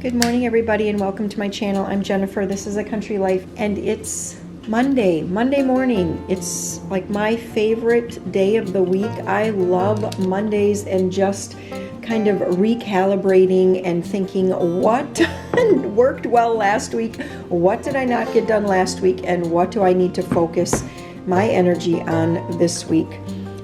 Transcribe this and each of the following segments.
Good morning, everybody, and welcome to my channel. I'm Jennifer. This is A Country Life, and it's Monday morning. It's like my favorite day of the week. I love Mondays and just kind of recalibrating and thinking what worked well last week, what did I not get done last week, and what do I need to focus my energy on this week.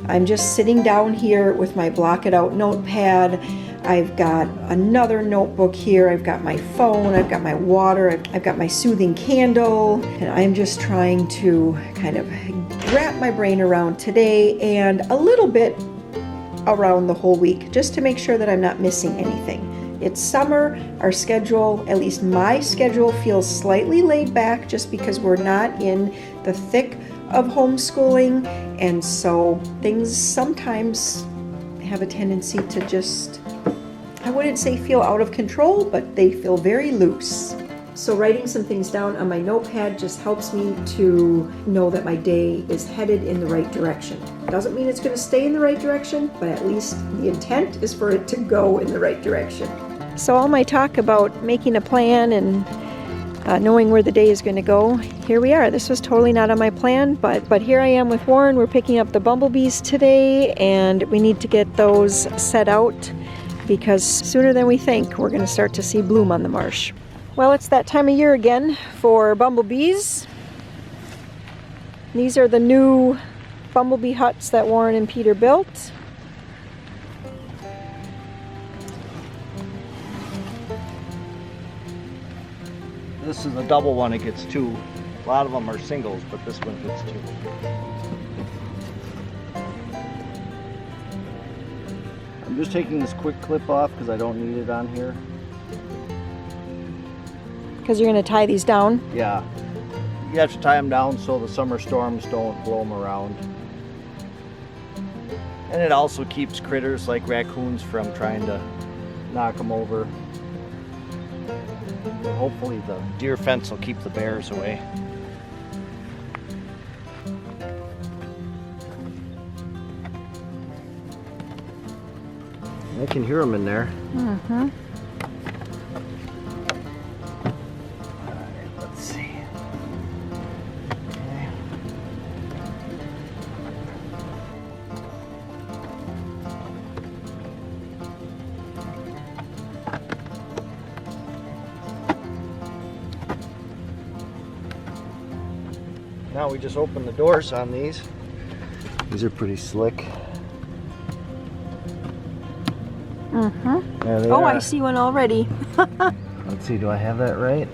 I'm just sitting down here with my block it out notepad. I've got another notebook here. I've got my phone, I've got my water, I've got my soothing candle, and I'm just trying to kind of wrap my brain around today and a little bit around the whole week, just to make sure that I'm not missing anything. It's summer. Our schedule, at least my schedule, feels slightly laid back just because we're not in the thick of homeschooling, and so things sometimes have a tendency to just, I wouldn't say feel out of control, but they feel very loose. So writing some things down on my notepad just helps me to know that my day is headed in the right direction. Doesn't mean it's going to stay in the right direction, but at least the intent is for it to go in the right direction. So all my talk about making a plan and knowing where the day is going to go, here we are. This was totally not on my plan, but here I am with Warren. We're picking up the bumblebees today, and we need to get those set out because sooner than we think we're going to start to see bloom on the marsh. Well, it's that time of year again for bumblebees. These are the new bumblebee huts that Warren and Peter built. This is a double one, it gets two. A lot of them are singles, but this one gets two. I'm just taking this quick clip off because I don't need it on here. Because you're going to tie these down? Yeah. You have to tie them down so the summer storms don't blow them around. And it also keeps critters like raccoons from trying to knock them over. Hopefully the deer fence will keep the bears away. I can hear them in there. Mm-hmm. Alright, let's see. Okay. Now we just open the doors on these. These are pretty slick. Mm-hmm. There they Oh, are. I see one already. Let's see, do I have that right?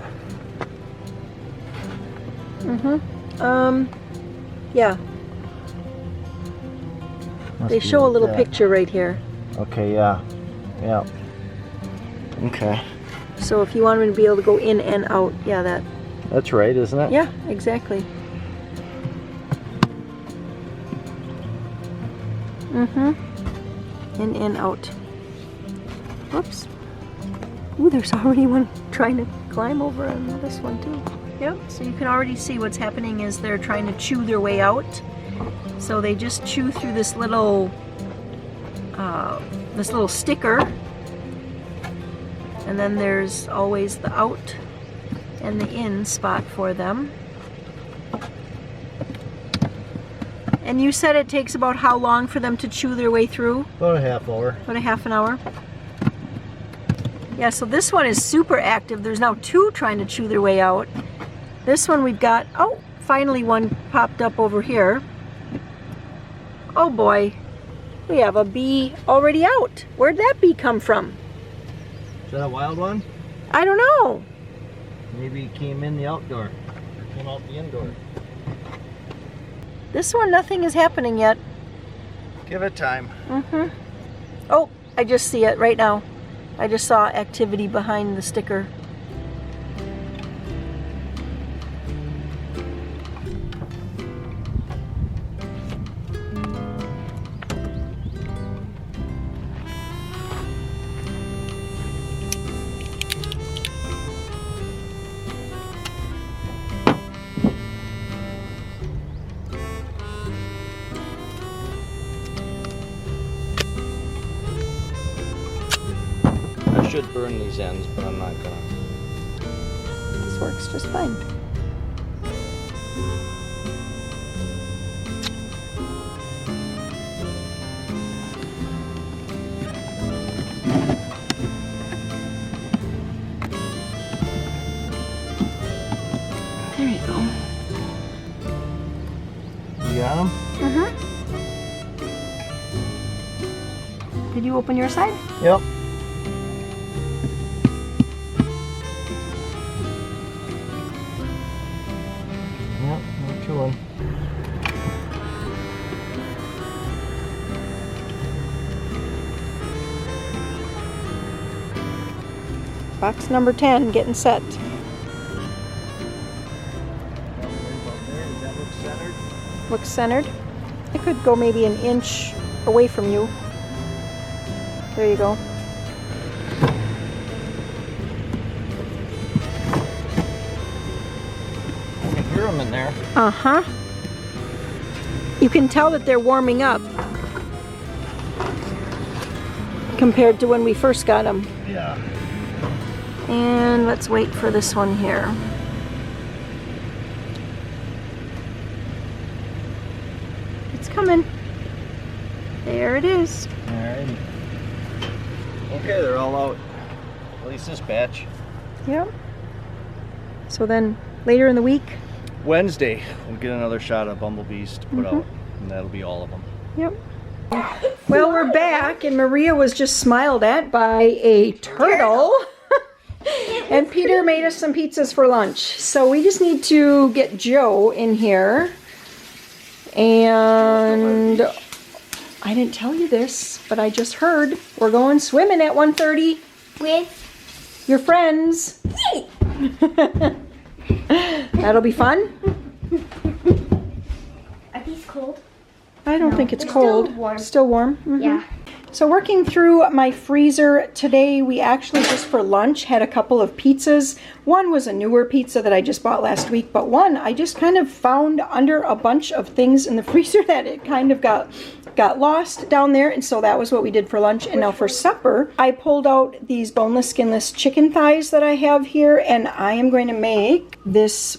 Mm-hmm. Yeah. Must They be show a like little that. picture right here. Okay, yeah. Yeah. Okay. So if you want them to be able to go in and out, yeah, that. That's right, isn't it? Yeah, exactly. Mm-hmm. In and out. Whoops. Ooh, there's already one trying to climb over on this one too. Yep, so you can already see what's happening is they're trying to chew their way out. So they just chew through this little sticker. And then there's always the out and the in spot for them. And you said it takes about how long for them to chew their way through? About a half hour. About a half an hour. Yeah, so this one is super active. There's now two trying to chew their way out. This one we've got, oh, finally one popped up over here. Oh boy, we have a bee already out. Where'd that bee come from? Is that a wild one? I don't know. Maybe it came in the outdoor. Or came out the indoor. This one, nothing is happening yet. Give it time. Mm-hmm. Oh, I just see it right now. I just saw activity behind the sticker. should burn these ends, but I'm not gonna. This works just fine. There you go. You got them? Mm-hmm. Did you open your side? Yep. Yep, no chewing. Box number 10 getting set. Does that look centered? Looks centered. It could go maybe an inch away from you. There you go. I can hear them in there. Uh-huh. You can tell that they're warming up compared to when we first got them. Yeah. And let's wait for this one here. It's coming. There it is. Alright. Okay, they're all out. At least this batch. Yep. So then later in the week. Wednesday, we'll get another shot of bumblebees to put out, and that'll be all of them. Yep. Well, we're back, and Maria was just smiled at by a turtle. And Peter made us some pizzas for lunch. So we just need to get Joe in here. And I didn't tell you this, but I just heard we're going swimming at 1:30 With your friends. That'll be fun. Are these cold? I don't think it's They're cold. still warm. Still warm. Mhm. Yeah. So working through my freezer today, we actually just for lunch had a couple of pizzas. One was a newer pizza that I just bought last week, but one I just kind of found under a bunch of things in the freezer that it kind of got lost down there, and so that was what we did for lunch. And now for supper, I pulled out these boneless, skinless chicken thighs that I have here, and I am going to make this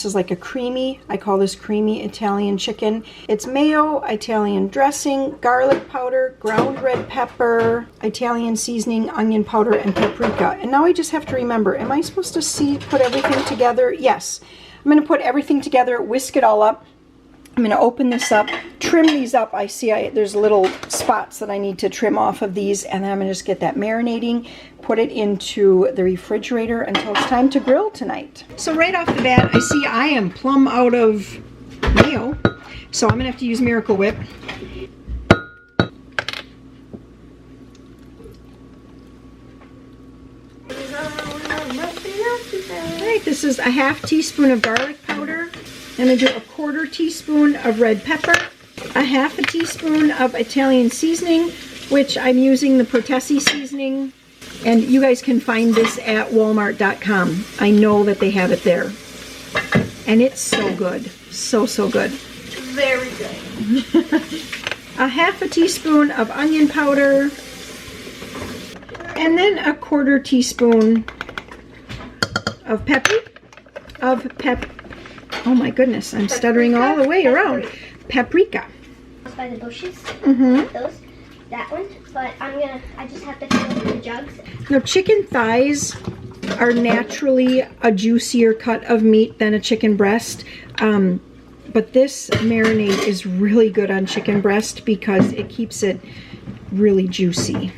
is like a creamy, I call this creamy Italian chicken. It's mayo, Italian dressing, garlic powder, ground red pepper, Italian seasoning, onion powder, and paprika. And now I just have to remember, am I supposed to put everything together? Yes. I'm going to put everything together, whisk it all up. I'm going to open this up, trim these up. I see there's little spots that I need to trim off of these, and then I'm going to just get that marinating, put it into the refrigerator until it's time to grill tonight. So right off the bat, I see I am plumb out of mayo, so I'm going to have to use Miracle Whip. Alright, this is a half teaspoon of garlic powder. I'm going to do a 1/4 teaspoon of red pepper, a 1/2 teaspoon of Italian seasoning, which I'm using the Protesi seasoning, and you guys can find this at walmart.com. I know that they have it there, and it's so good, so good. Very good. A 1/2 teaspoon of onion powder, and then a 1/4 teaspoon of oh my goodness, I'm stuttering all the way around. Paprika. By the bushes. Mm-hmm. That one. But I just have to fill the jugs. Now, chicken thighs are naturally a juicier cut of meat than a chicken breast. But this marinade is really good on chicken breast because it keeps it really juicy.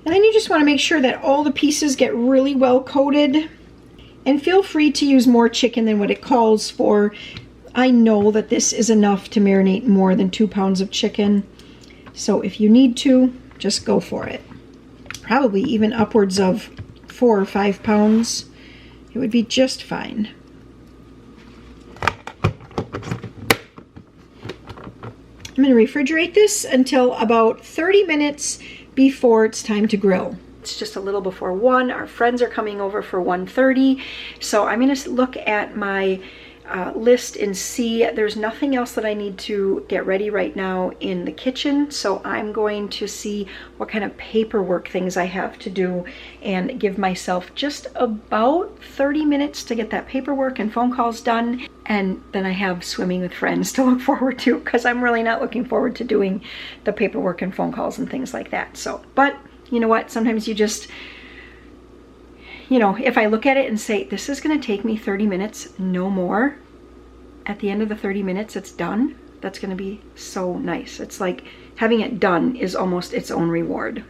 And then you just want to make sure that all the pieces get really well coated. And feel free to use more chicken than what it calls for. I know that this is enough to marinate more than 2 pounds of chicken. So if you need to, just go for it. Probably even upwards of 4 or 5 pounds. It would be just fine. I'm going to refrigerate this until about 30 minutes before it's time to grill. It's just a little before 1. Our friends are coming over for 1:30. So I'm going to look at my list and see. There's nothing else that I need to get ready right now in the kitchen, so I'm going to see what kind of paperwork things I have to do and give myself just about 30 minutes to get that paperwork and phone calls done, and then I have swimming with friends to look forward to, because I'm really not looking forward to doing the paperwork and phone calls and things like that. So, but you know what, sometimes you just, you know, if I look at it and say, this is going to take me 30 minutes, no more, at the end of the 30 minutes, it's done. That's going to be so nice. It's like having it done is almost its own reward.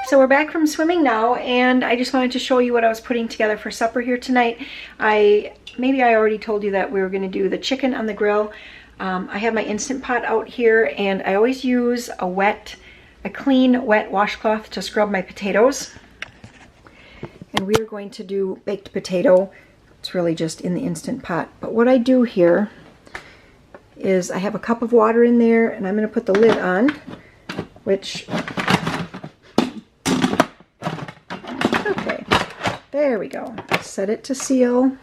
So we're back from swimming now, and I just wanted to show you what I was putting together for supper here tonight. Maybe I already told you that we were going to do the chicken on the grill. I have my Instant Pot out here, and I always use a clean, wet washcloth to scrub my potatoes. And we are going to do baked potato. It's really just in the Instant Pot. But what I do here is I have a cup of water in there, and I'm going to put the lid on, which... Okay, there we go. Set it to seal.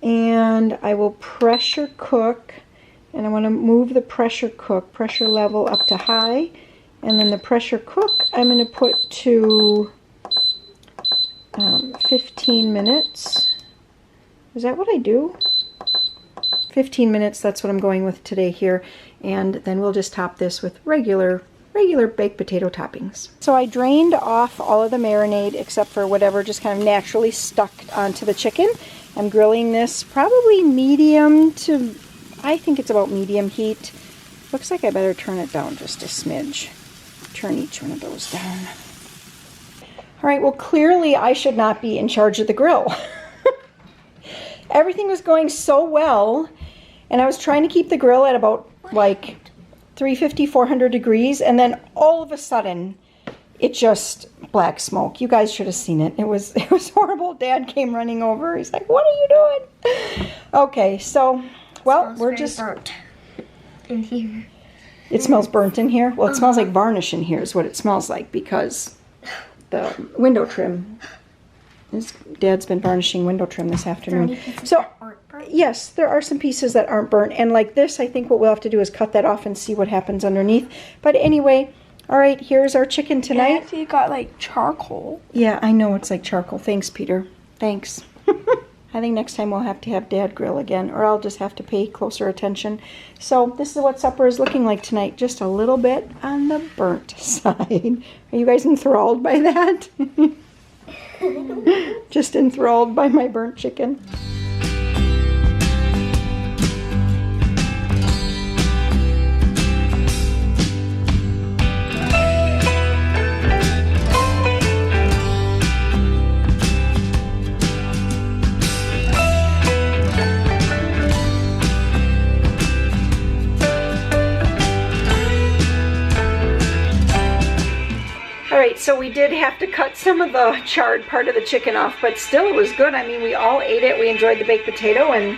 And I will pressure cook. And I want to move the pressure level up to high. And then the pressure cook, I'm going to put to 15 minutes. Is that what I do? 15 minutes, that's what I'm going with today here. And then we'll just top this with regular baked potato toppings. So I drained off all of the marinade except for whatever just kind of naturally stuck onto the chicken. I'm grilling this probably medium to... I think it's about medium heat. Looks like I better turn it down just a smidge. Turn each one of those down. All right, well, clearly I should not be in charge of the grill. Everything was going so well, and I was trying to keep the grill at about like 350, 400 degrees, and then all of a sudden, it just black smoke. You guys should have seen it. It was horrible. Dad came running over. He's like, "What are you doing?" Okay, so... Well, we're just burnt in here. It smells burnt in here? Well, it smells like varnish in here is what it smells like, because the window trim, Dad's been varnishing window trim this afternoon. So, yes, there are some pieces that aren't burnt. And like this, I think what we'll have to do is cut that off and see what happens underneath. But anyway, all right, here's our chicken tonight. I see it got like charcoal. Yeah, I know it's like charcoal. Thanks, Peter. Thanks. I think next time we'll have to have Dad grill again, or I'll just have to pay closer attention. So this is what supper is looking like tonight, just a little bit on the burnt side. Are you guys enthralled by that? Just enthralled by my burnt chicken. So we did have to cut some of the charred part of the chicken off, but still it was good. I mean, we all ate it. We enjoyed the baked potato, and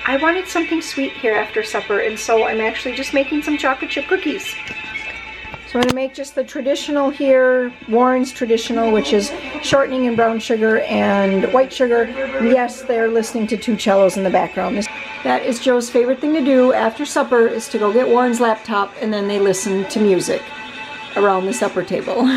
I wanted something sweet here after supper, and so I'm actually just making some chocolate chip cookies. So I'm going to make just the traditional here, Warren's traditional, which is shortening and brown sugar and white sugar. Yes, they're listening to two cellos in the background. That is Joe's favorite thing to do after supper, is to go get Warren's laptop, and then they listen to music around the supper table.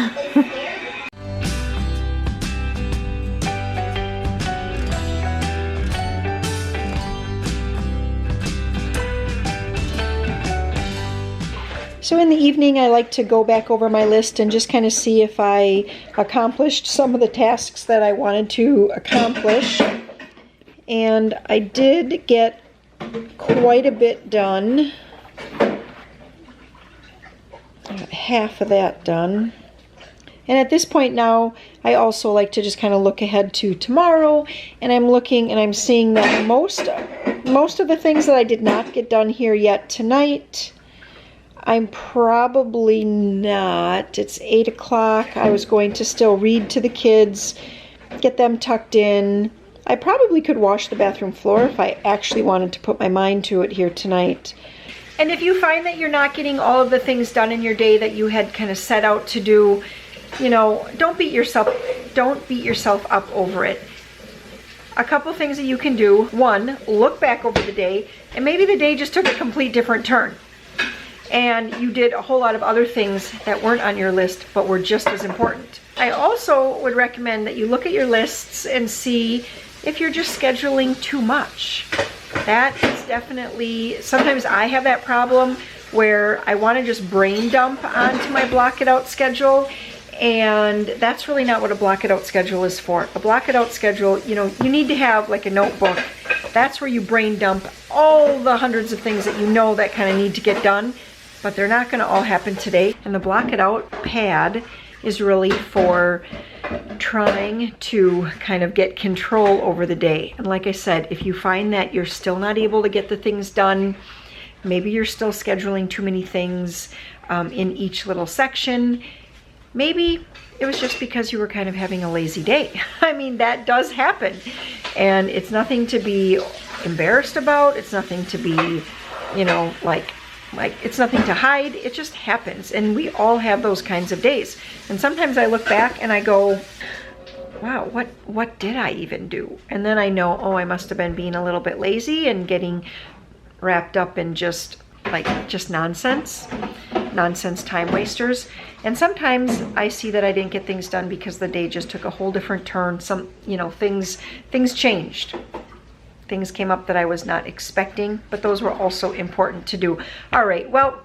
So in the evening, I like to go back over my list and just kind of see if I accomplished some of the tasks that I wanted to accomplish. And I did get quite a bit done. Half of that done. And at this point now, I also like to just kind of look ahead to tomorrow, and I'm looking and I'm seeing that most of the things that I did not get done here yet tonight, I'm probably not. It's 8 o'clock. I was going to still read to the kids, get them tucked in. I probably could wash the bathroom floor if I actually wanted to put my mind to it here tonight. And if you find that you're not getting all of the things done in your day that you had kind of set out to do, you know, don't beat yourself up over it. A couple things that you can do. One, look back over the day, and maybe the day just took a complete different turn. And you did a whole lot of other things that weren't on your list, but were just as important. I also would recommend that you look at your lists and see if you're just scheduling too much. That is definitely, sometimes I have that problem where I want to just brain dump onto my block it out schedule, and that's really not what a block it out schedule is for. A block it out schedule, you know, you need to have like a notebook. That's where you brain dump all the hundreds of things that you know that kind of need to get done, but they're not going to all happen today. And the block it out pad is really for trying to kind of get control over the day. And like I said, if you find that you're still not able to get the things done, maybe you're still scheduling too many things in each little section, maybe it was just because you were kind of having a lazy day. I mean, that does happen. And it's nothing to be embarrassed about. It's nothing to be, you know, like it's nothing to hide. It just happens. And we all have those kinds of days. And sometimes I look back and I go, wow, what did I even do? And then I know, oh, I must have been being a little bit lazy and getting wrapped up in just nonsense time wasters. And sometimes I see that I didn't get things done because the day just took a whole different turn. Some, you know, things changed. Things came up that I was not expecting, but those were also important to do. All right, well,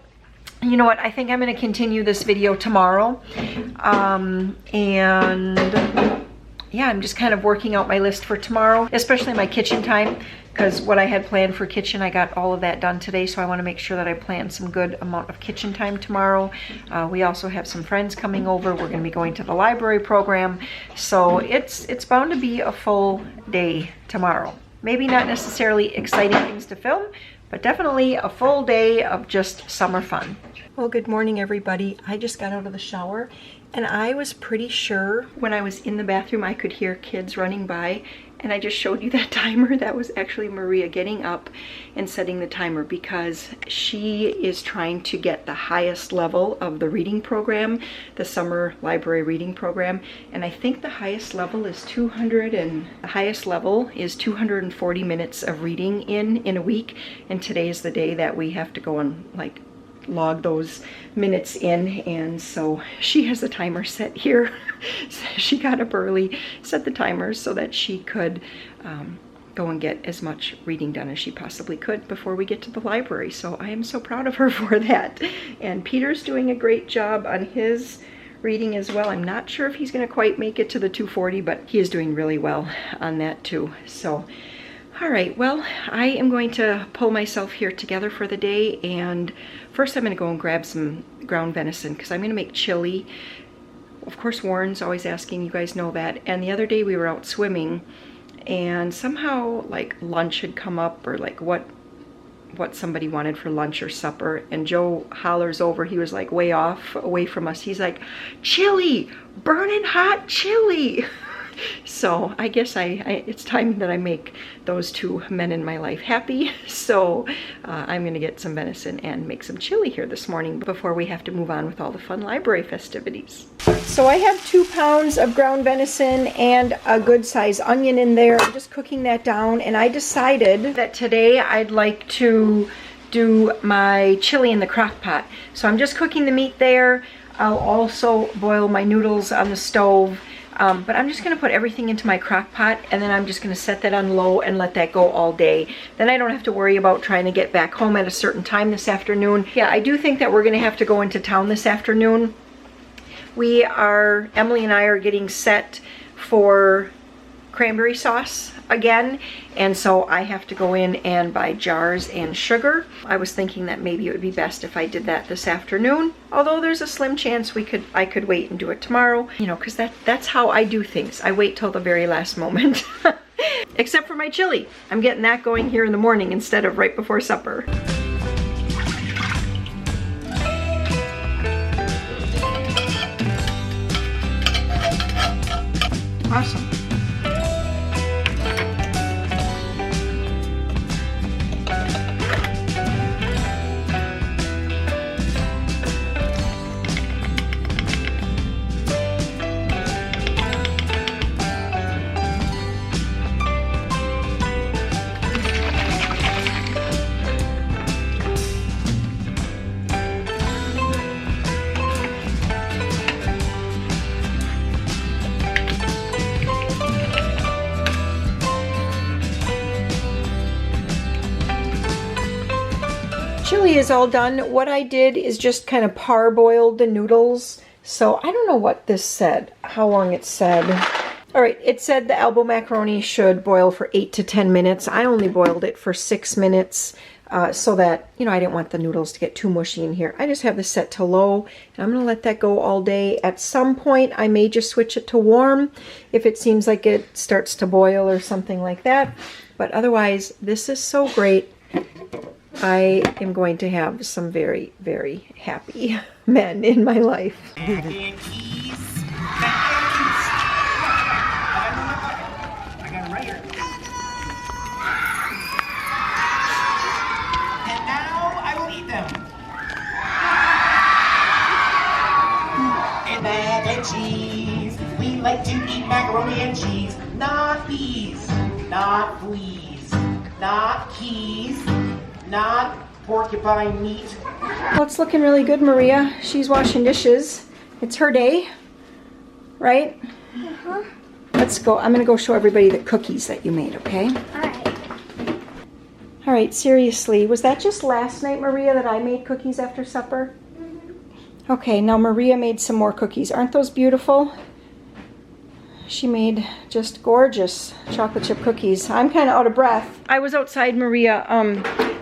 you know what? I think I'm going to continue this video tomorrow. And yeah, I'm just kind of working out my list for tomorrow, especially my kitchen time, because what I had planned for kitchen, I got all of that done today, so I want to make sure that I plan some good amount of kitchen time tomorrow. We also have some friends coming over. We're going to be going to the library program, so it's bound to be a full day tomorrow. Maybe not necessarily exciting things to film, but definitely a full day of just summer fun. Well, good morning, everybody. I just got out of the shower, and I was pretty sure when I was in the bathroom I could hear kids running by, and I just showed you that timer. That was actually Maria getting up and setting the timer because she is trying to get the highest level of the reading program, the summer library reading program, and I think the highest level is 240 minutes of reading in a week, and today is the day that we have to go and like log those minutes in, and so she has the timer set here. She got up early, set the timer so that she could go and get as much reading done as she possibly could before we get to the library. So I am so proud of her for that. And Peter's doing a great job on his reading as well. I'm not sure if he's going to quite make it to the 240, but he is doing really well on that too. So all right, well, I am going to pull myself here together for the day, and first I'm going to go and grab some ground venison because I'm going to make chili. Of course, Warren's always asking, you guys know that. And the other day we were out swimming, and somehow like lunch had come up, or like what somebody wanted for lunch or supper, and Joe hollers over. He was like way off, away from us. He's like, chili, burning hot chili. So I guess it's time that I make those two men in my life happy. So I'm gonna get some venison and make some chili here this morning before we have to move on with all the fun library festivities. So I have 2 pounds of ground venison and a good size onion in there. I'm just cooking that down, and I decided that today I'd like to do my chili in the crock pot. So I'm just cooking the meat there. I'll also boil my noodles on the stove. But I'm just going to put everything into my crock pot, and then I'm just going to set that on low and let that go all day. Then I don't have to worry about trying to get back home at a certain time this afternoon. Yeah, I do think that we're going to have to go into town this afternoon. Emily and I are getting set for cranberry sauce again, and so I have to go in and buy jars and sugar. I was thinking that maybe it would be best if I did that this afternoon, although there's a slim chance I could wait and do it tomorrow, you know, because that's how I do things. I wait till the very last moment. Except for my chili. I'm getting that going here in the morning instead of right before supper. Awesome. Chili is all done. What I did is just kind of parboiled the noodles. So I don't know what this said, how long it said. All right, it said the elbow macaroni should boil for 8 to 10 minutes. I only boiled it for 6 minutes so that, you know, I didn't want the noodles to get too mushy in here. I just have this set to low, and I'm gonna let that go all day. At some point, I may just switch it to warm if it seems like it starts to boil or something like that. But otherwise, this is so great. I am going to have some very, very happy men in my life. I got it right here. And now I will eat them. And mac and cheese. We like to eat macaroni and cheese. Not peas, not fleas, not keys, not porcupine meat. Well, it's looking really good, Maria. She's washing dishes. It's her day, right? Uh-huh. Let's go. I'm gonna go show everybody the cookies that you made, okay? Alright. All right, seriously, was that just last night, Maria, that I made cookies after supper? Okay, now Maria made some more cookies. Aren't those beautiful? She made just gorgeous chocolate chip cookies. I'm kind of out of breath. I was outside, Maria,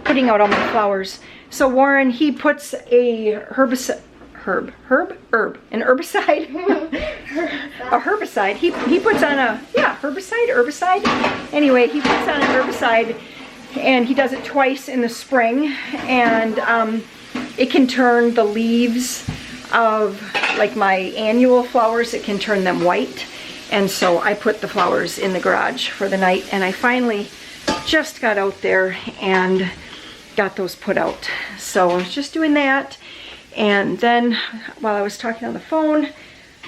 putting out all my flowers. So Warren, he puts a herbicide. A herbicide. He puts on a, yeah, herbicide. Anyway, he puts on an herbicide, and he does it twice in the spring, and it can turn the leaves of like my annual flowers, it can turn them white. And so I put the flowers in the garage for the night, and I finally just got out there and got those put out. So I was just doing that, and then while I was talking on the phone,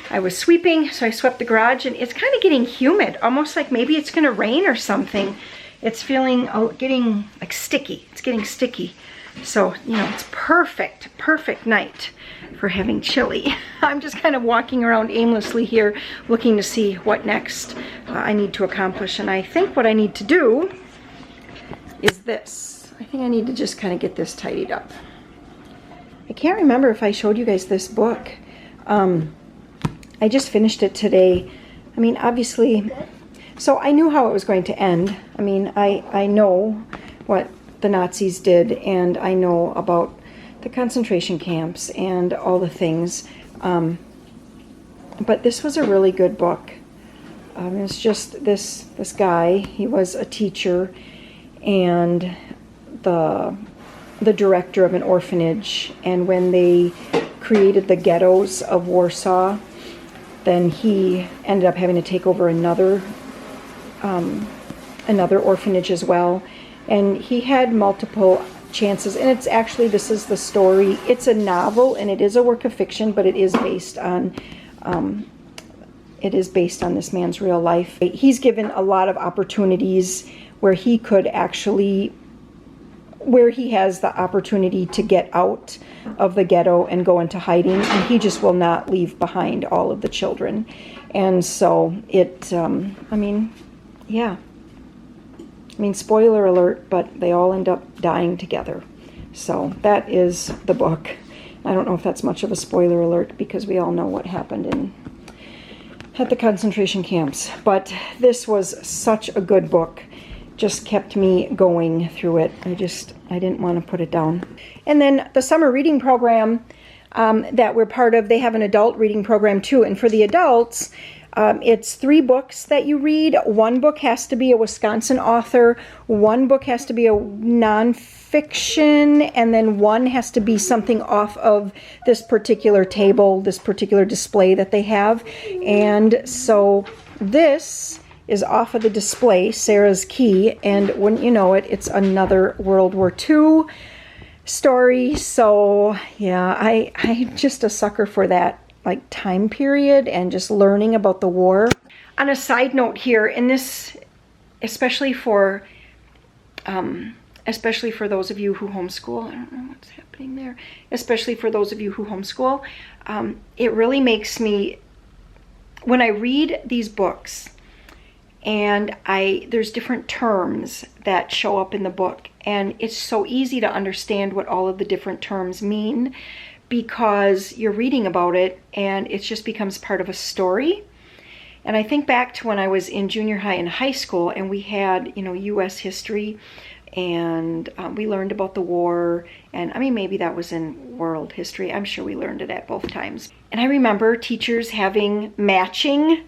I was sweeping, so I swept the garage, and it's kind of getting humid, almost like maybe it's gonna rain or something. It's feeling, getting like sticky. It's getting sticky. So, you know, it's perfect night for having chili. I'm just kind of walking around aimlessly here, looking to see what next I need to accomplish. And I think what I need to do is this. I think I need to just kind of get this tidied up. I can't remember if I showed you guys this book. I just finished it today. I mean, obviously, so I knew how it was going to end. I mean, I know what the Nazis did, and I know about the concentration camps and all the things. But this was a really good book. It's just this guy, he was a teacher and the director of an orphanage, and when they created the ghettos of Warsaw, then he ended up having to take over another orphanage as well. And he had multiple chances, and it's actually, this is the story. It's a novel, and it is a work of fiction, but it is based on this man's real life. He's given a lot of opportunities where he could actually, where he has the opportunity to get out of the ghetto and go into hiding, and he just will not leave behind all of the children. And so it, I mean, yeah. I mean, spoiler alert, but they all end up dying together. So that is the book. I don't know if that's much of a spoiler alert because we all know what happened at the concentration camps. But this was such a good book. Just kept me going through it. I didn't want to put it down. And then the summer reading program that we're part of, they have an adult reading program too. And for the adults, it's 3 books that you read. 1 book has to be a Wisconsin author, 1 book has to be a nonfiction, and then 1 has to be something off of this particular table, this particular display that they have. And so this is off of the display, Sarah's Key, and wouldn't you know it, it's another World War II story. So yeah, I'm just a sucker for that, like, time period and just learning about the war. On a side note here, in this, especially for those of you who homeschool, I don't know what's happening there, especially for those of you who homeschool, it really makes me, when I read these books, and there's different terms that show up in the book, and it's so easy to understand what all of the different terms mean because you're reading about it and it just becomes part of a story. And I think back to when I was in junior high and high school, and we had, U.S. history, and we learned about the war, and I mean, maybe that was in world history. I'm sure we learned it at both times. And I remember teachers having matching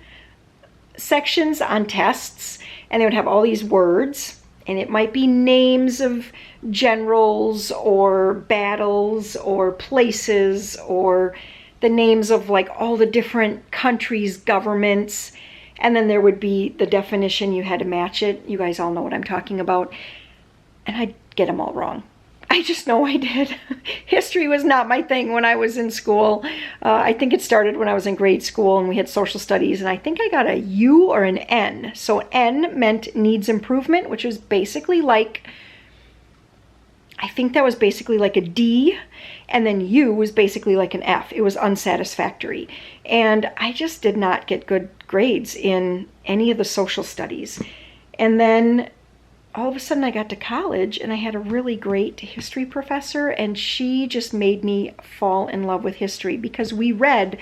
sections on tests, and they would have all these words, and it might be names of generals or battles or places or the names of like all the different countries, governments, and then there would be the definition. You had to match it. You guys all know what I'm talking about. And I'd get them all wrong. I just know I did. History was not my thing when I was in school. I think it started when I was in grade school and we had social studies, and I think I got a U or an N. So N meant needs improvement, which was basically like, I think that was basically like a D, and then U was basically like an F. It was unsatisfactory. And I just did not get good grades in any of the social studies. And then all of a sudden I got to college and I had a really great history professor, and she just made me fall in love with history because we read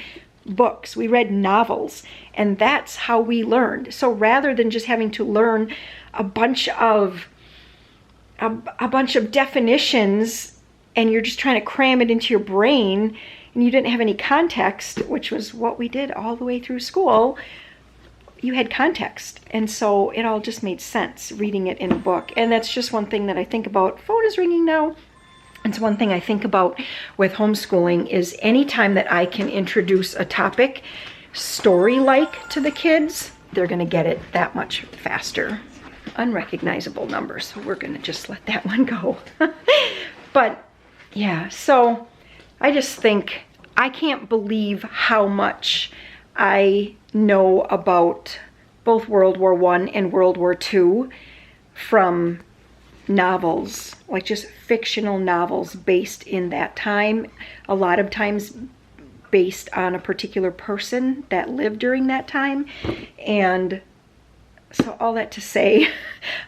books, we read novels, and that's how we learned. So rather than just having to learn a bunch of definitions and you're just trying to cram it into your brain and you didn't have any context, which was what we did all the way through school, you had context. And so it all just made sense reading it in a book. And that's just one thing that I think about. Phone is ringing now. It's one thing I think about with homeschooling is anytime that I can introduce a topic story-like to the kids, they're going to get it that much faster. Unrecognizable numbers, so we're going to just let that one go. But yeah, so I just think I can't believe how much I know about both World War I and World War II from novels, like just fictional novels based in that time, a lot of times based on a particular person that lived during that time. And so all that to say,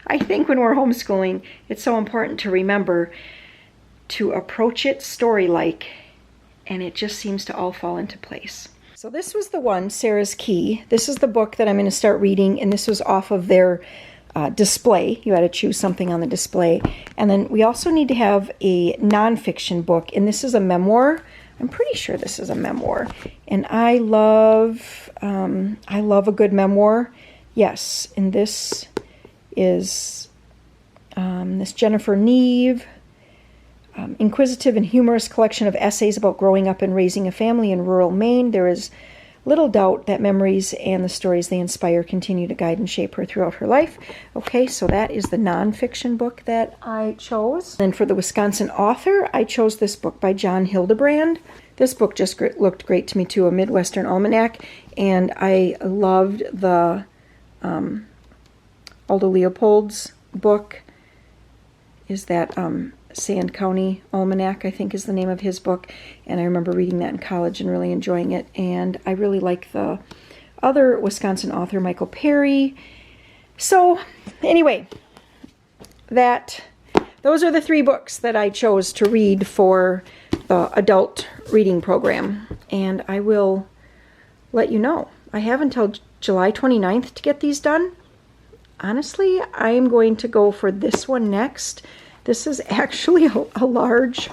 I think when we're homeschooling, it's so important to remember to approach it story-like, and it just seems to all fall into place. So this was the one, Sarah's Key. This is the book that I'm going to start reading, and this was off of their display. You had to choose something on the display. And then we also need to have a nonfiction book, and this is a memoir. I'm pretty sure this is a memoir, and I love a good memoir. Yes, and this is this Jennifer Neve, inquisitive and humorous collection of essays about growing up and raising a family in rural Maine. There is little doubt that memories and the stories they inspire continue to guide and shape her throughout her life. Okay, so that is the nonfiction book that I chose. And for the Wisconsin author, I chose this book by John Hildebrand. This book just looked great to me too, a Midwestern Almanac, and I loved the Aldo Leopold's book. Is that Sand County Almanac, I think is the name of his book, and I remember reading that in college and really enjoying it. And I really like the other Wisconsin author, Michael Perry. So anyway, those are the 3 books that I chose to read for the adult reading program, and I will let you know. I have until July 29th to get these done. Honestly, I'm going to go for this one next. This is actually a large,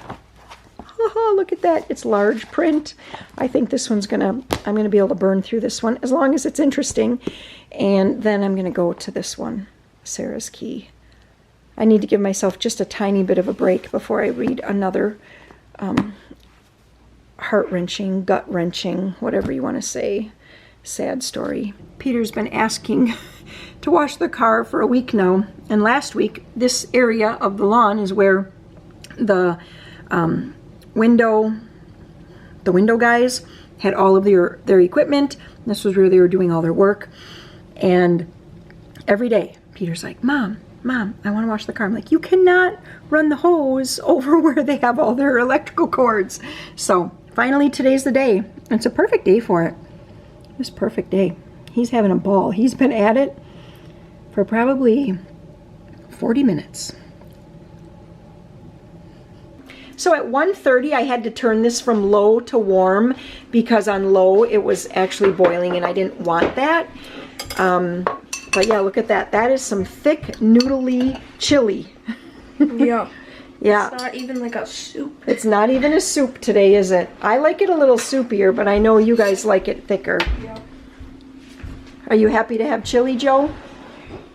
look at that, it's large print. I think this one's I'm gonna be able to burn through this one as long as it's interesting. And then I'm gonna go to this one, Sarah's Key. I need to give myself just a tiny bit of a break before I read another heart-wrenching, gut-wrenching, whatever you want to say, sad story. Peter's been asking to wash the car for a week now, and last week this area of the lawn is where the window guys had all of their equipment. This was where they were doing all their work, and every day Peter's like, Mom, I want to wash the car. I'm like, you cannot run the hose over where they have all their electrical cords. So finally today's the day. It's a perfect day for it. This perfect day. He's having a ball. He's been at it for probably 40 minutes. So at 1:30 I had to turn this from low to warm because on low it was actually boiling and I didn't want that. But yeah, look at that. That is some thick, noodly chili. Yeah. Yeah. It's not even like a soup. It's not even a soup today, is it? I like it a little soupier, but I know you guys like it thicker. Yeah. Are you happy to have chili, Joe?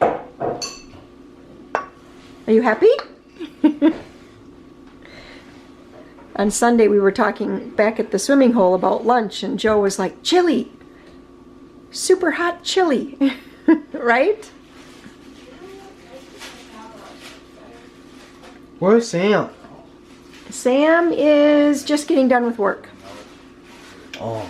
Are you happy? On Sunday we were talking back at the swimming hole about lunch and Joe was like, chili, super hot chili, right? Where's Sam? Sam is just getting done with work. Oh.